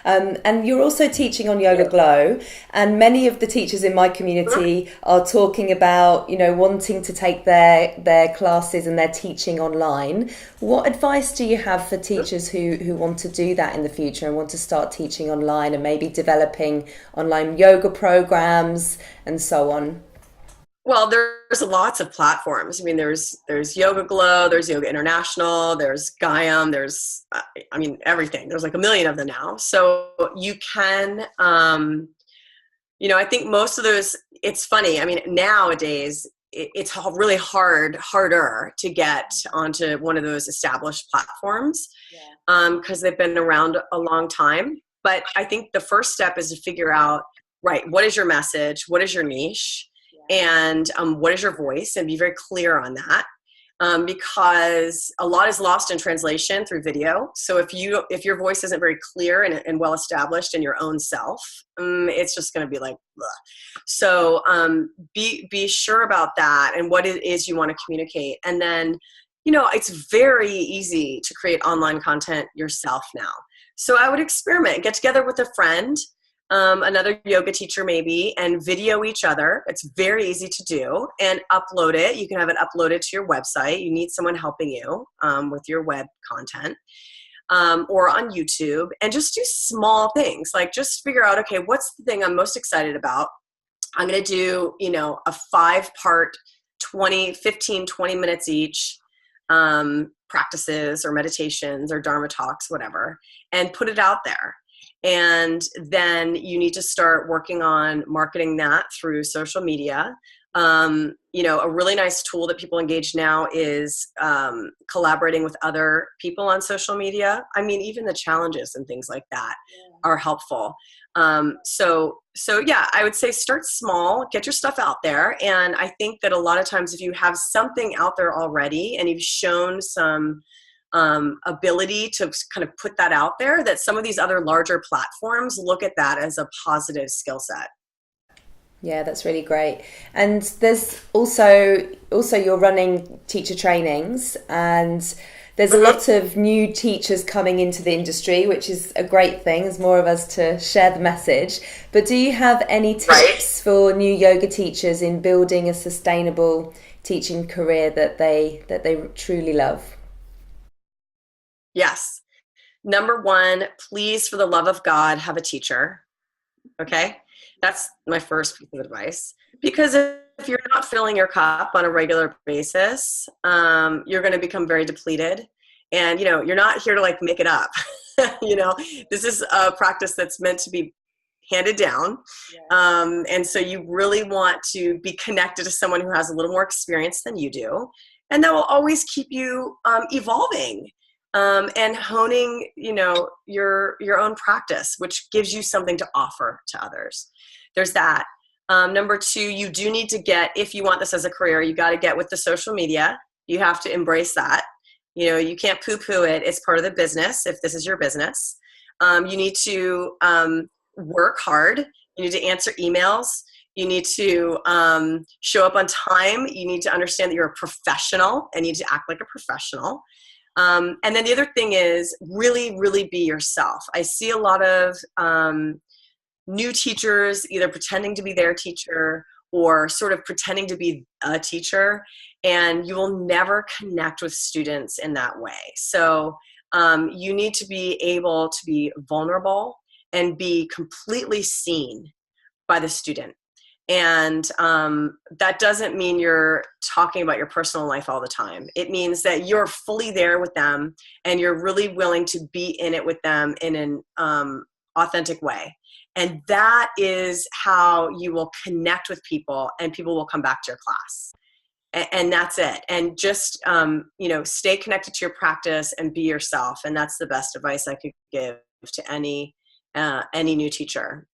And you're also teaching on Yoga Glow, and many of the teachers in my community are talking about, wanting to take their classes and their teaching online. What advice do you have for teachers who want to do that in the future and want to start teaching online and maybe developing online yoga programs and so on? Well, there's lots of platforms. I mean, there's Yoga Glow, there's Yoga International, there's Gaiam, there's I mean everything. There's like a million of them now. So you can, I think most of those. It's funny. I mean, nowadays it's really harder to get onto one of those established platforms because they've been around a long time. But I think the first step is to figure out, right, what is your message, what is your niche, and what is your voice, and be very clear on that, because a lot is lost in translation through video. So if your voice isn't very clear and well established in your own self, it's just going to be like bleh. So be sure about that and what it is you want to communicate. And then it's very easy to create online content yourself now. So I would experiment, get together with a friend, another yoga teacher maybe, and video each other. It's very easy to do, and upload it. You can have it uploaded to your website. You need someone helping you with your web content, or on YouTube, and just do small things. Like just figure out, okay, what's the thing I'm most excited about? I'm going to do, a 5-part, 20 minutes each, practices or meditations or Dharma talks, whatever, and put it out there. And then you need to start working on marketing that through social media. A really nice tool that people engage now is collaborating with other people on social media. I mean, even the challenges and things like that are helpful. So yeah, I would say start small, get your stuff out there. And I think that a lot of times if you have something out there already and you've shown some ability to kind of put that out there, that some of these other larger platforms look at that as a positive skill set. Yeah, that's really great. And there's also you're running teacher trainings, and there's a lot of new teachers coming into the industry, which is a great thing. There's more of us to share the message. But do you have any Right. tips for new yoga teachers in building a sustainable teaching career that they truly love? Yes. Number one, please, for the love of God, have a teacher. Okay. That's my first piece of advice. Because if you're not filling your cup on a regular basis, you're going to become very depleted. And, you're not here to like make it up. you know, this is a practice that's meant to be handed down. And so you really want to be connected to someone who has a little more experience than you do. And that will always keep you evolving, and honing, your own practice, which gives you something to offer to others. There's that. Number two, you do need to get, if you want this as a career, you got to get with the social media. You have to embrace that. You can't poo-poo it. It's part of the business if this is your business. You need to work hard. You need to answer emails. You need to show up on time. You need to understand that you're a professional and you need to act like a professional. And then the other thing is really, really be yourself. I see a lot of new teachers either pretending to be their teacher or sort of pretending to be a teacher, and you will never connect with students in that way. So you need to be able to be vulnerable and be completely seen by the student. And that doesn't mean you're talking about your personal life all the time. It means that you're fully there with them and you're really willing to be in it with them in an authentic way. And that is how you will connect with people and people will come back to your class. And that's it. And just, stay connected to your practice and be yourself. And that's the best advice I could give to any new teacher.